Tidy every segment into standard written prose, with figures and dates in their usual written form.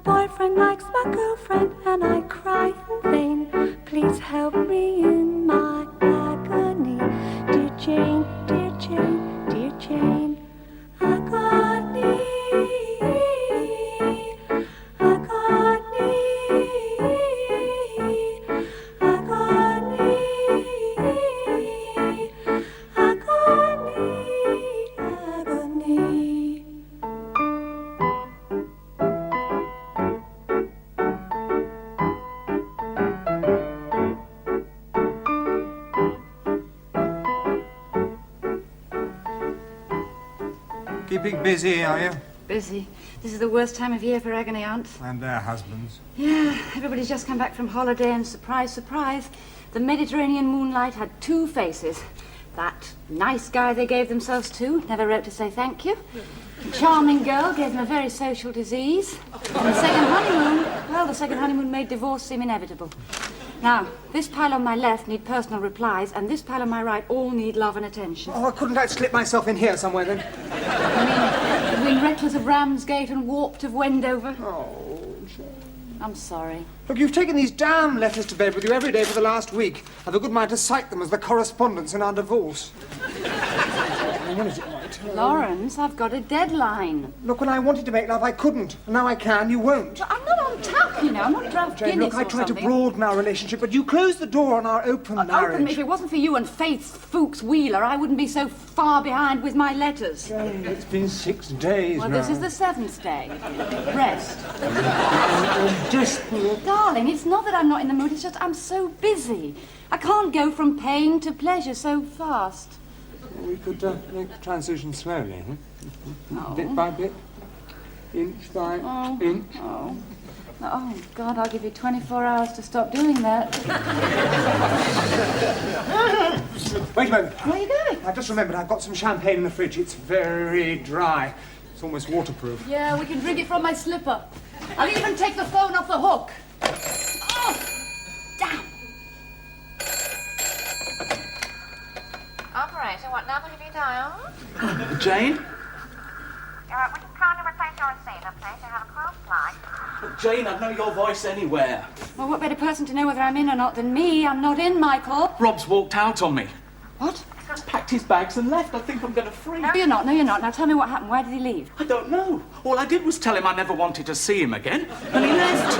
boyfriend likes my girlfriend, and I cry in vain. Please help me in my agony. Dear Jane, dear Jane, dear Jane. Agony, agony, agony, agony, agony. Keeping busy, are you? Busy. This is the worst time of year for Agony aunts. And their husbands. Yeah, everybody's just come back from holiday, and surprise, surprise, the Mediterranean moonlight had two faces. That nice guy they gave themselves to never wrote to say thank you. The charming girl gave them a very social disease. And the second honeymoon, well, the second honeymoon made divorce seem inevitable. Now, this pile on my left need personal replies, and this pile on my right all need love and attention. Oh, couldn't I slip myself in here somewhere, then? I mean, between Reckless of Ramsgate and Warped of Wendover. Oh, Jane. I'm sorry. Look, you've taken these damn letters to bed with you every day for the last week. I've a good mind to cite them as the correspondence in our divorce. When is it, White? Laurence, I've got a deadline. Look, when I wanted to make love, I couldn't. And now I can, you won't. I'm not on tap, you know. I'm not draft Jane, Guinness look, I or tried to something. broaden our relationship, but you closed the door on our open marriage. Open, if it wasn't for you and Faith Fuchs Wheeler, I wouldn't be so far behind with my letters. Jane, it's been 6 days Well, now. this is the 7th day. Rest. I'm desperate. Darling, it's not that I'm not in the mood, it's just I'm so busy. I can't go from pain to pleasure so fast. We could make the transition slowly, huh? Oh. Bit by bit, inch by inch. Oh, God, I'll give you 24 hours to stop doing that. Wait a moment. Where are you going? I just remembered I've got some champagne in the fridge. It's very dry. It's almost waterproof. Yeah, we can drink it from my slipper. I'll even take the phone off the hook. Oh, damn. Operator, what number have you dialed? Jane? Would you kindly replace your receiver, please? You have a cross line. Jane, I'd know your voice anywhere. Well, what better person to know whether I'm in or not than me? I'm not in, Michael. Rob's walked out on me. What? He's packed his bags and left. I think I'm going to freeze. No, you're not. No, you're not. Now tell me what happened. Why did he leave? I don't know. All I did was tell him I never wanted to see him again, and he left.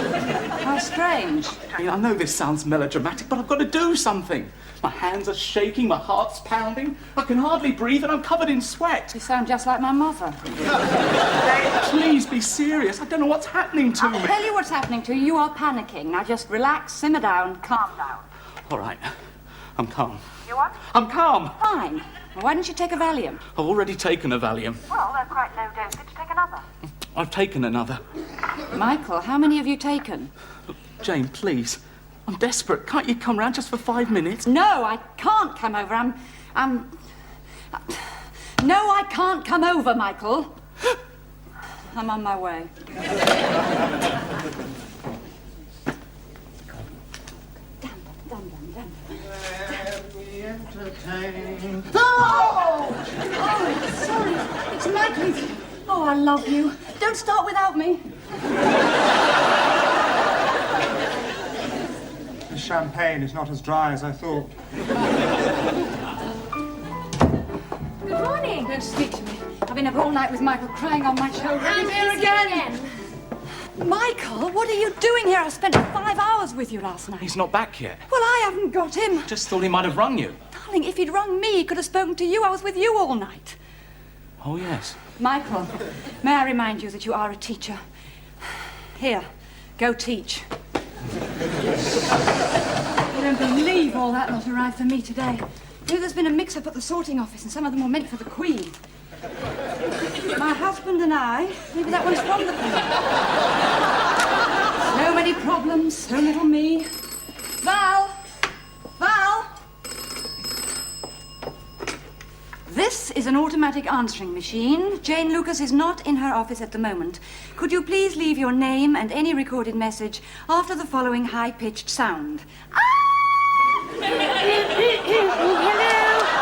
How strange. Jane, I know this sounds melodramatic, but I've got to do something. My hands are shaking, my heart's pounding. I can hardly breathe, and I'm covered in sweat. You sound just like my mother. Please be serious. I don't know what's happening to me. I'll tell you what's happening to you. You are panicking. Now just relax, simmer down, calm down. All right. I'm calm. You what? I'm calm. Fine. Well, why don't you take a Valium? I've already taken a Valium. Well, they're quite low dosage. Take another. I've taken another. Michael, how many have you taken? Jane, please. I'm desperate. Can't you come round just for 5 minutes? No, I can't come over. No, I can't come over, Michael. I'm on my way. Oh, sorry. It's Michael. Oh, I love you. Don't start without me. The champagne is not as dry as I thought. Good morning. Don't speak to me. I've been up all night with Michael crying on my shoulder. I'm He's here again. Michael, what are you doing here? I spent 5 hours with you last night. He's not back yet. Well, I haven't got him. Just thought he might have rung you. Darling, if he'd rung me, he could have spoken to you. I was with you all night. Oh, yes. Michael, may I remind you that you are a teacher? Here, go teach. I don't believe all that lot arrived for me today. You know, there's been a mix-up at the sorting office, and some of them were meant for the Queen. My husband and I, maybe that one's from the Queen. So many problems, so little me. Val! Val! This is an automatic answering machine. Jane Lucas is not in her office at the moment. Could you please leave your name and any recorded message after the following high-pitched sound? Ah!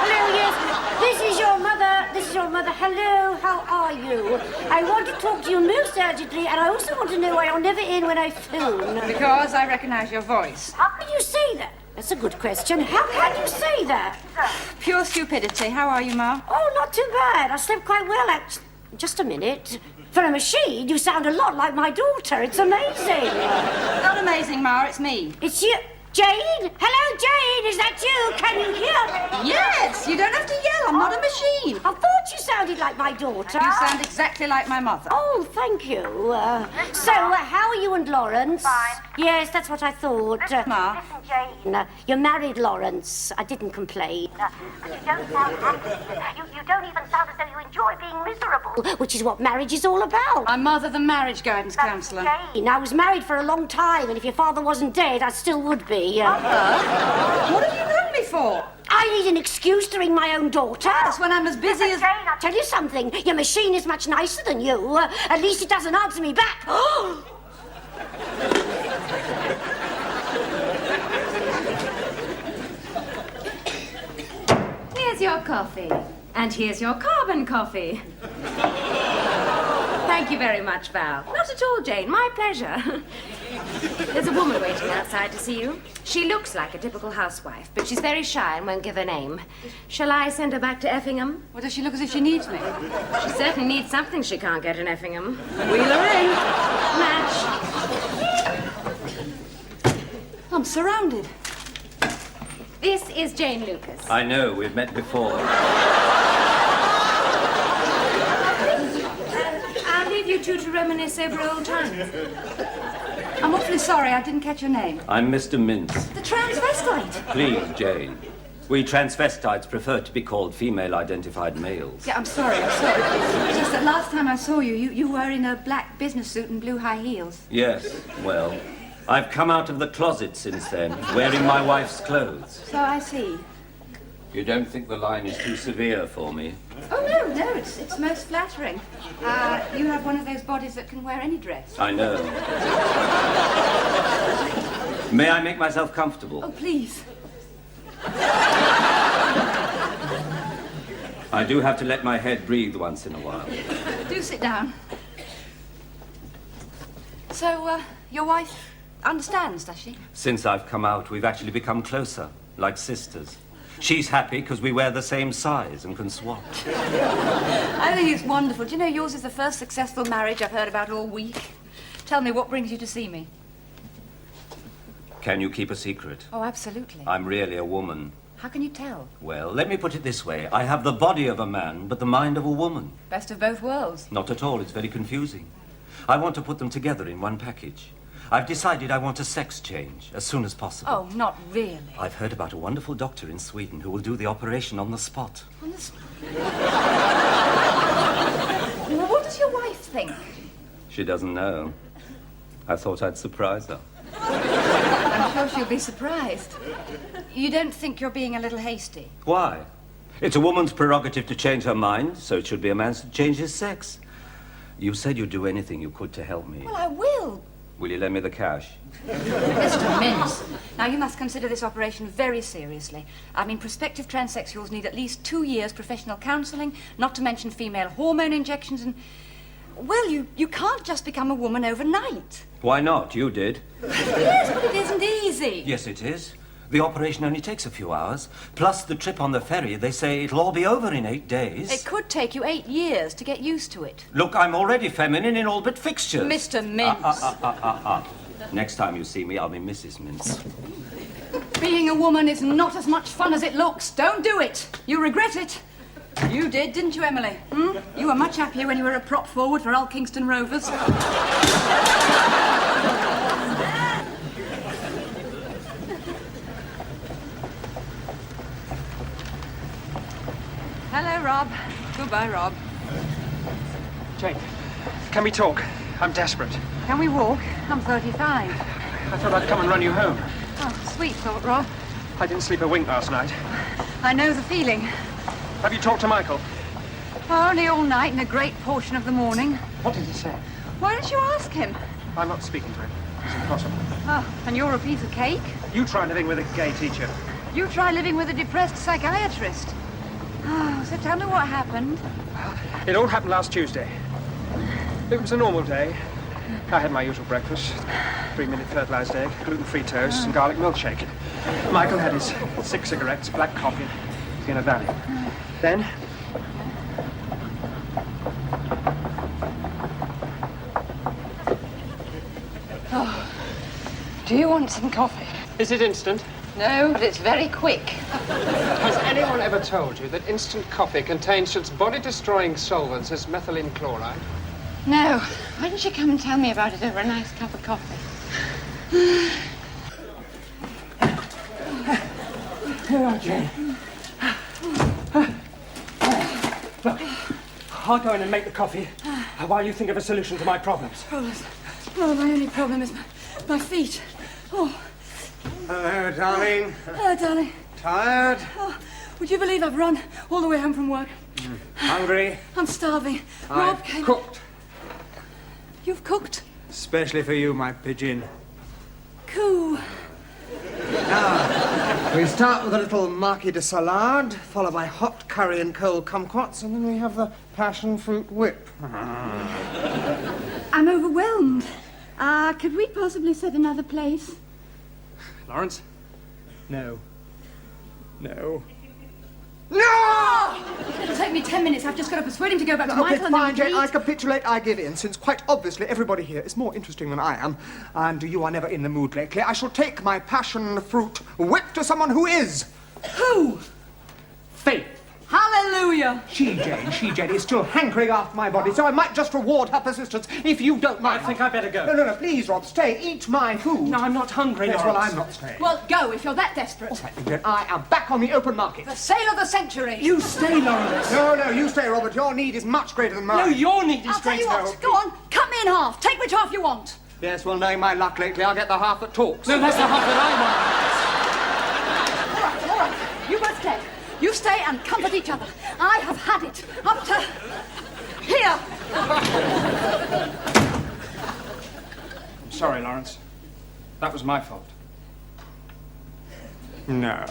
Hello, yes. This is your mother. Mother. Hello, how are you? I want to talk to you most urgently, and I also want to know why you're never in when I phone. Because I recognise your voice. How can you say that? That's a good question. How can you say that? Pure stupidity. How are you, Ma? Oh, not too bad. I slept quite well, actually. Just a minute. For a machine, you sound a lot like my daughter. It's amazing. Not amazing, Ma. It's me. It's you. Jane? Hello, Jane. Is that you? Can you hear me? Yes. You don't have to yell. I'm not a machine. I thought you sounded like my daughter. You sound exactly like my mother. Oh, thank you. How are you and Laurence? Fine. Yes, that's what I thought. Ma. Listen, Jane, You're married, Laurence. I didn't complain. but you don't sound happy. You don't even sound as though you enjoy being miserable. Which is what marriage is all about. I'm Mother, the marriage guidance counsellor. Jane, I was married for a long time, and if your father wasn't dead, I still would be. What have you rung me for? I need an excuse to ring my own daughter. That's when I'm as busy as... Jane, I Tell you something, your machine is much nicer than you. At least it doesn't answer me back. Here's your coffee. And here's your carbon coffee. Thank you very much, Val. Not at all, Jane. My pleasure. There's a woman waiting outside to see you. She looks like a typical housewife, but she's very shy and won't give her name. Shall I send her back to Effingham? Well, does she look as if she needs me? She certainly needs something she can't get in Effingham. Wheel her in. Match. I'm surrounded. This is Jane Lucas. I know, we've met before. I'll leave you two to reminisce over old times. I'm awfully sorry, I didn't catch your name. I'm Mr. Mintz. The transvestite. Please, Jane. We transvestites prefer to be called female-identified males. Yeah, I'm sorry. It's just that last time I saw you, you were in a black business suit and blue high heels. Yes, well, I've come out of the closet since then, wearing my wife's clothes. So I see. You don't think the line is too severe for me? Oh, no, it's most flattering. You have one of those bodies that can wear any dress. I know. May I make myself comfortable? Oh, please. I do have to let my head breathe once in a while. Do sit down. So, your wife understands, does she? Since I've come out, we've actually become closer, like sisters. She's happy because we wear the same size and can swap. I think it's wonderful. Do you know, yours is the first successful marriage I've heard about all week. Tell me, what brings you to see me? Can you keep a secret? Oh, absolutely. I'm really a woman. How can you tell? Well, let me put it this way. I have the body of a man, but the mind of a woman. Best of both worlds. Not at all. It's very confusing. I want to put them together in one package. I've decided I want a sex change as soon as possible. Oh, not really. I've heard about a wonderful doctor in Sweden who will do the operation on the spot. On the spot. Well, what does your wife think? She doesn't know. I thought I'd surprise her. I'm sure she'll be surprised. You don't think you're being a little hasty? Why? It's a woman's prerogative to change her mind, so it should be a man's to change his sex. You said you'd do anything you could to help me. Well, I will. Will you lend me the cash? Mr. Mintz, now you must consider this operation very seriously. I mean, prospective transsexuals need at least 2 years professional counselling, not to mention female hormone injections and... Well, you can't just become a woman overnight. Why not? You did. Yes, but it isn't easy. Yes, it is. The operation only takes a few hours. Plus the trip on the ferry, they say it'll all be over in 8 days. It could take you 8 years to get used to it. Look, I'm already feminine in all but fixtures. Mr. Mintz. Next time you see me, I'll be Mrs. Mintz. Being a woman is not as much fun as it looks. Don't do it. You regret it. You did, didn't you, Emily? You were much happier when you were a prop forward for Hull Kingston Rovers. Hello, Rob. Goodbye, Rob. Jane, can we talk? I'm desperate. Can we walk? I'm 35. I thought I'd come and run you home. Oh, sweet thought, Rob. I didn't sleep a wink last night. I know the feeling. Have you talked to Michael? Only all night and a great portion of the morning. What did he say? Why don't you ask him? I'm not speaking to him. It's impossible. Oh, and you're a piece of cake? You try living with a gay teacher. You try living with a depressed psychiatrist. Oh, so tell me what happened. It all happened last Tuesday. It was a normal day. I had my usual breakfast. 3-minute fertilized egg, gluten-free toast, and garlic milkshake. Michael had his 6 cigarettes, black coffee, in a valley. Then... Oh, do you want some coffee? Is it instant? No, but it's very quick. Has anyone ever told you that instant coffee contains such body-destroying solvents as methylene chloride? No. Why don't you come and tell me about it over a nice cup of coffee? Here are Jane. Look, I'll go in and make the coffee while you think of a solution to my problems. Problems? Oh, my only problem is my feet. Oh. Hello, darling. Hello, darling. Tired? Oh, would you believe I've run all the way home from work? Hungry? I'm starving. I've Rob came... cooked. You've cooked? Especially for you, my pigeon. Coo. Now, we start with a little marquis de salade, followed by hot curry and cold kumquats, and then we have the passion fruit whip. I'm overwhelmed. Could we possibly set another place? Laurence? No. No. No! It'll take me 10 minutes. I've just got to persuade him to go back to Okay, Michael and fine, then Jane, I capitulate, I give in, since quite obviously everybody here is more interesting than I am, and you are never in the mood lately. I shall take my passion fruit whip to someone who is. Who? Faith. Hallelujah! She, Jane, is still hankering after my body, so I might just reward her persistence, if you don't mind. I think I'd better go. No, please, Rob, stay. Eat my food. No, I'm not hungry, Yes, Laurence. well, I'm not staying. Well, go if you're that desperate. All right, then, Jane, I am back on the open market. The sale of the century. You stay, Laurence. No, you stay, Robert. Your need is much greater than mine. No, your need is I'll tell you greater. what. Go on, cut me in half. Take which half you want. Yes, well, knowing my luck lately, I'll get the half that talks. No, that's the half that All right. You both stay. You stay and comfort each other. I have had it. Up to... here. I'm sorry, Laurence. That was my fault. No.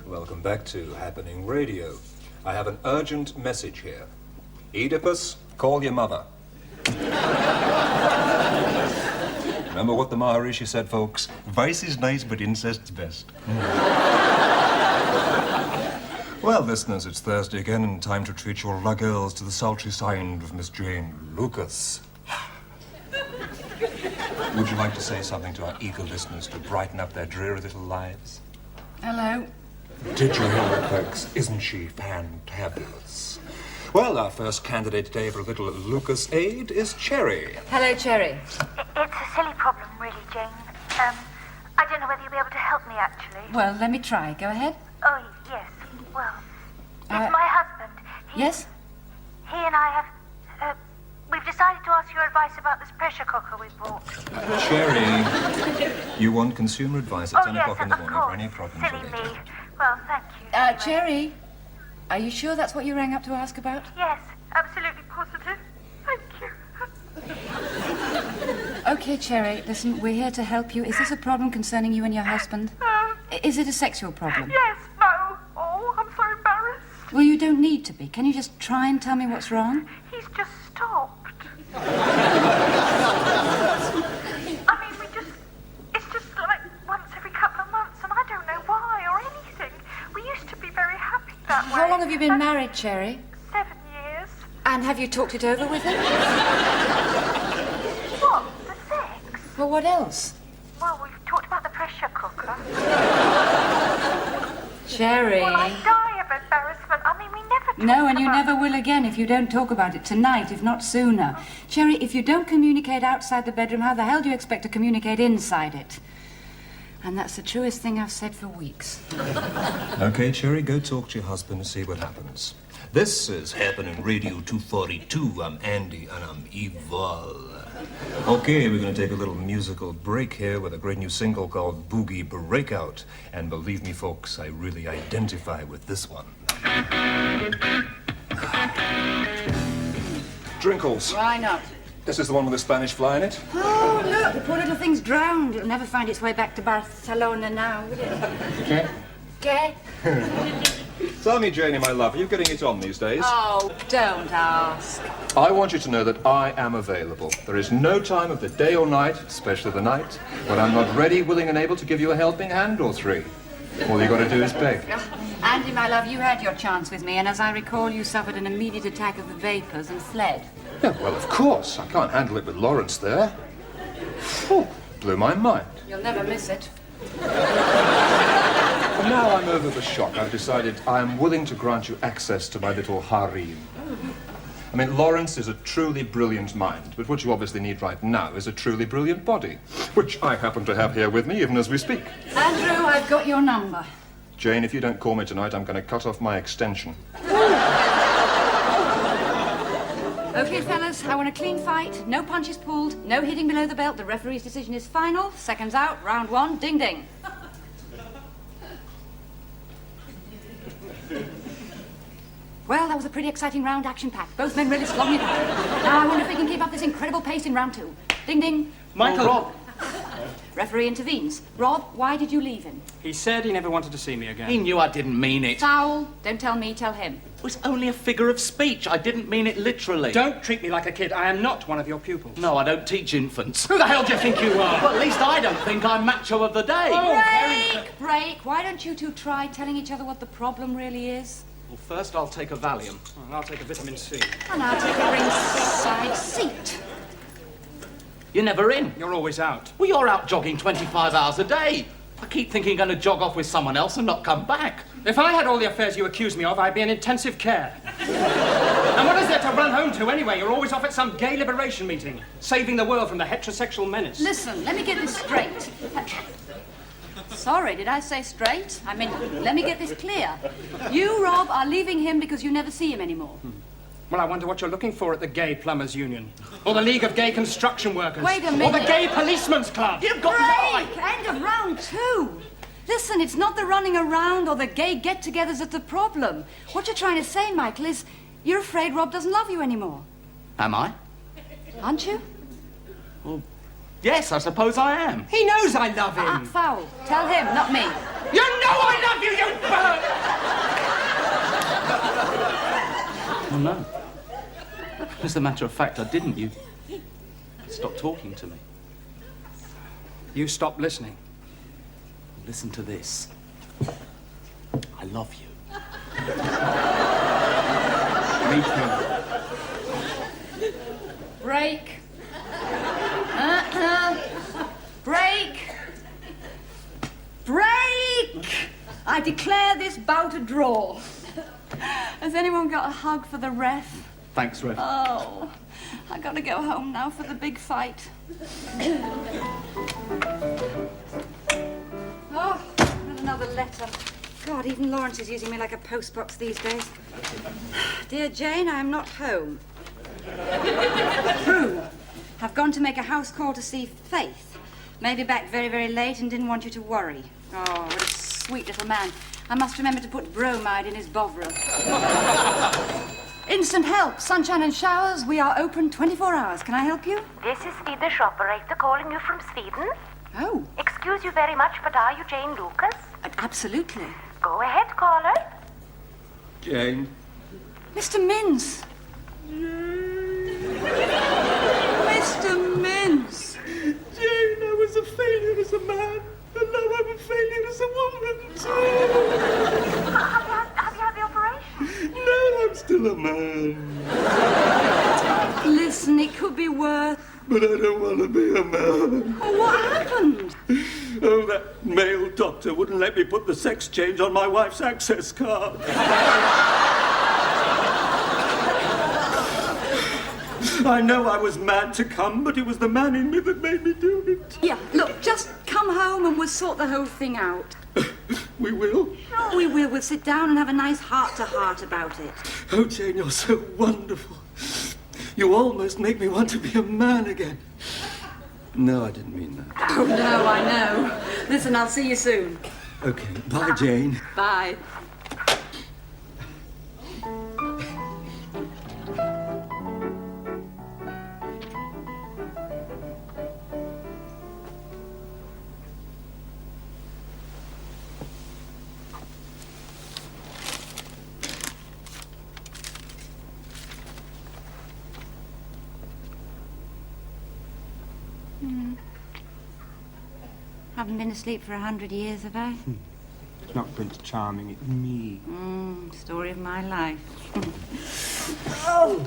Welcome back to Happening Radio. I have an urgent message here. Oedipus, call your mother. Remember what the Maharishi said, folks? Vice is nice, but incest's best. Well, listeners, it's Thursday again, and time to treat your luggers to the sultry sound of Miss Jane Lucas. Would you like to say something to our eager listeners to brighten up their dreary little lives? Hello. Did you hear her, folks? Isn't she fantabulous? Well, our first candidate today for a little Lucas aid is Cherry. Hello, Cherry. It's a silly problem, really, Jane. I don't know whether you'll be able to help me, actually. Well, let me try. Go ahead. Oh, yes. Well, it's my husband. Yes? He and I have... we've decided to ask your advice about this pressure cooker we bought. Cherry, you want consumer advice at 10 o'clock in the morning for any problems Silly related. me. Well, thank you. Cherry, are you sure that's what you rang up to ask about? Yes, absolutely positive. Thank you. Okay, Cherry, listen, we're here to help you. Is this a problem concerning you and your husband? Is it a sexual problem? Yes, no. Oh, I'm so embarrassed. Well, you don't need to be. Can you just try and tell me what's wrong? He's just stopped. I mean, it's just like once every couple of months, and I don't know why or anything. We used to be very happy that way. How long have you been married, Cherry? 7 years. And have you talked it over with him? What? The sex? Well, what else? Well, we've talked about the pressure cooker. Cherry. Well, I die of embarrassment. I mean, we never talked No, and you about... never will again if you don't talk about it tonight, if not sooner. Cherry, if you don't communicate outside the bedroom, how the hell do you expect to communicate inside it? And that's the truest thing I've said for weeks. Okay, Cherry, go talk to your husband and see what happens. This is Happening Radio 242. I'm Andy and I'm evil. Okay, we're going to take a little musical break here with a great new single called Boogie Breakout. And believe me, folks, I really identify with this one. Drinkles. Why not? This is the one with the Spanish fly in it. Oh, look, the poor little thing's drowned. It'll never find its way back to Barcelona now, will it? Okay. Okay. Tell me, Janie, my love, are you getting it on these days? Oh, don't ask. I want you to know that I am available. There is no time of the day or night, especially the night, when I'm not ready, willing and able to give you a helping hand or three. All you got to do is beg. Andy, my love, you had your chance with me, and as I recall, you suffered an immediate attack of the vapors and fled. Yeah, well, of course. I can't handle it with Laurence there. Oh, blew my mind. You'll never miss it. And now I'm over the shock. I've decided I am willing to grant you access to my little harem. I mean, Laurence is a truly brilliant mind, but what you obviously need right now is a truly brilliant body, which I happen to have here with me even as we speak. Andrew, I've got your number. Jane, if you don't call me tonight, I'm going to cut off my extension. Okay, fellas, I want a clean fight. No punches pulled, no hitting below the belt. The referee's decision is final. Seconds out, round one, ding ding. Well, that was a pretty exciting round, action-packed. Both men really slung it out. Now I wonder if we can keep up this incredible pace in round two. Ding ding. Michael. Rob. Referee intervenes. Rob, why did you leave him? He said he never wanted to see me again. He knew I didn't mean it. Foul. Don't tell me, tell him. It was only a figure of speech. I didn't mean it literally. Don't treat me like a kid. I am not one of your pupils. No, I don't teach infants. Who the hell do you think you are? Well, at least I don't think I'm macho of the day. Break. Why don't you two try telling each other what the problem really is? Well, first I'll take a Valium. Oh, and I'll take a vitamin C. And I'll take a ringside seat. You're never in. You're always out. Well, you're out jogging 25 hours a day. I keep thinking you're going to jog off with someone else and not come back. If I had all the affairs you accuse me of, I'd be in intensive care. And what is there to run home to anyway? You're always off at some gay liberation meeting, saving the world from the heterosexual menace. Listen, let me get this straight. Sorry, did I say straight? I mean, let me get this clear. You, Rob, are leaving him because you never see him anymore. Well, I wonder what you're looking for at the Gay Plumbers Union. Or the League of Gay Construction Workers. Wait a minute. Or the Gay Policeman's Club. You've got Break! End of round two. Listen, it's not the running around or the gay get-togethers that's the problem. What you're trying to say, Michael, is you're afraid Rob doesn't love you anymore. Am I? Aren't you? Well, yes, I suppose I am. He knows I love him. Foul. Tell him, not me. You know I love you, you bird! Oh, no. As a matter of fact, I didn't. You stopped talking to me. You stopped listening. Listen to this. I love you. Me too. Break. Break. Break! I declare this bout a draw. Has anyone got a hug for the ref? Thanks, Rev. Oh, I gotta go home now for the big fight. Oh, and another letter. God, even Laurence is using me like a postbox these days. Dear Jane, I am not home. True. I've gone to make a house call to see Faith. Maybe back very, very late and didn't want you to worry. Oh, what a sweet little man. I must remember to put bromide in his Bovril. Instant help, sunshine and showers. We are open 24 hours. Can I help you? This is Swedish operator calling you from Sweden. Oh, Excuse you very much, but are you Jane Lucas? absolutely. Go ahead, caller. Jane. Mr. Mintz. Mr. Mintz. Jane, I was a failure as a man, and now I'm a failure as a woman, too. Have you had the operation? No, I'm still a man. Listen, it could be worse. But I don't want to be a man. Oh, what happened? Oh, that male doctor wouldn't let me put the sex change on my wife's access card. I know I was mad to come, but it was the man in me that made me do it. Yeah, look, just come home and we'll sort the whole thing out. We will? We will. We'll sit down and have a nice heart-to-heart about it. Oh, Jane, you're so wonderful. You almost make me want to be a man again. No, I didn't mean that. Oh, no, I know. Listen, I'll see you soon. Okay, bye, Jane. Bye. Haven't been asleep for 100 years, have I? It's not Prince Charming, it's me. Story of my life. Oh!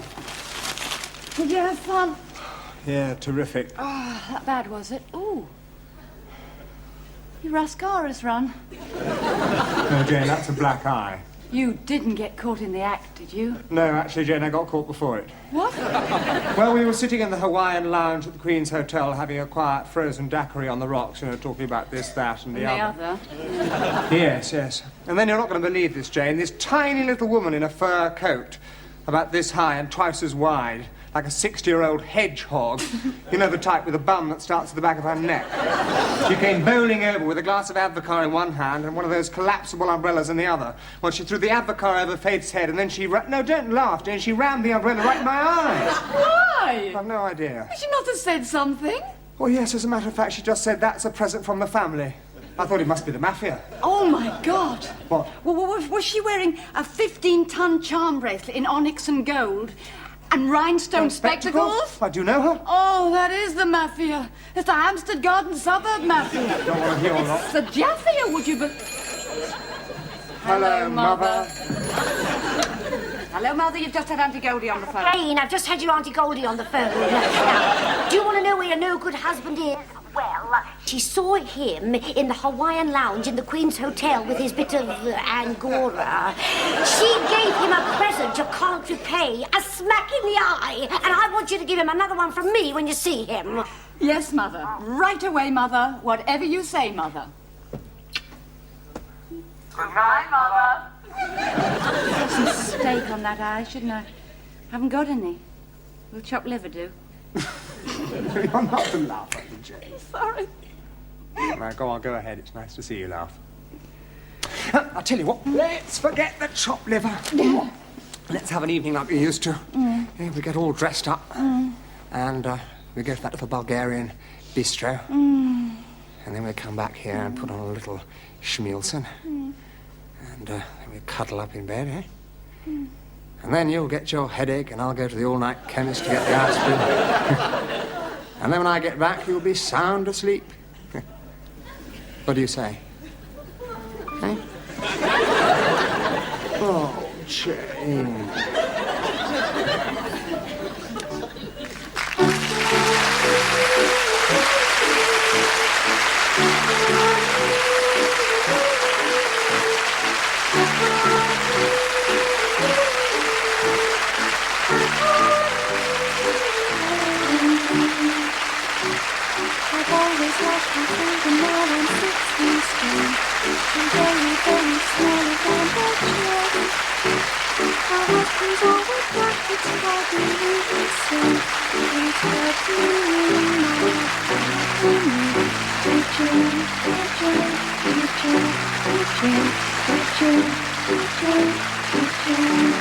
Did you have fun? Yeah, terrific. Oh, that bad, was it? Ooh. Your Rascaris run. No, Jane, that's a black eye. You didn't get caught in the act, did you? No, actually, Jane, I got caught before it. What? Well, we were sitting in the Hawaiian lounge at the Queen's Hotel having a quiet frozen daiquiri on the rocks, you know, talking about this, that, and the other. Yes, yes. And then you're not going to believe this, Jane. This tiny little woman in a fur coat, about this high and twice as wide, like a 60-year-old hedgehog. You know, the type with a bum that starts at the back of her neck. She came bowling over with a glass of Advocaat in one hand and one of those collapsible umbrellas in the other. Well, she threw the Advocaat over Faith's head and then she... No, don't laugh, Jane. She rammed the umbrella right in my eyes. Why? I've no idea. Would you not have said something? Well, yes, as a matter of fact, she just said that's a present from the family. I thought it must be the mafia. Oh, my God. What? Was she wearing a 15-ton charm bracelet in onyx and gold? And rhinestone spectacles? Why, do you know her? Oh, that is the mafia. It's the Hampstead Garden Suburb mafia. Don't want to hear all that. It's the Jaffia, would you be... Hello, Mother. Hello, Mother. You've just had Auntie Goldie on the phone. Jane, I've just had your Auntie Goldie on the phone. Now, do you want to know where your no-good husband is? Well, she saw him in the Hawaiian lounge in the Queen's Hotel with his bit of Angora. She gave him a present you can't repay, a smack in the eye, and I want you to give him another one from me when you see him. Yes, Mother. Right away, Mother. Whatever you say, Mother. Good night, Mother. Some steak on that eye, shouldn't I? Haven't got any. Will chopped liver do? You're not to laugh at me, Jane. Sorry. Right, go on, go ahead. It's nice to see you laugh. I'll tell you what, let's forget the chopped liver. Let's have an evening like we used to. Yeah, we get all dressed up. And we go to that little Bulgarian bistro. And then we come back here and put on a little schmielsen. And then we cuddle up in bed, eh? And then you'll get your headache and I'll go to the all-night chemist to get the aspirin. And then when I get back, you'll be sound asleep. What do you say? Eh? Oh, Jane. I've always watched you through the more than 16 stone. And very, very smaller than the children. Our husbands always black, it's hardly even so. Please help me in my agony. Jane, Jane, Jane, Jane, Jane, Jane, Jane, Jane.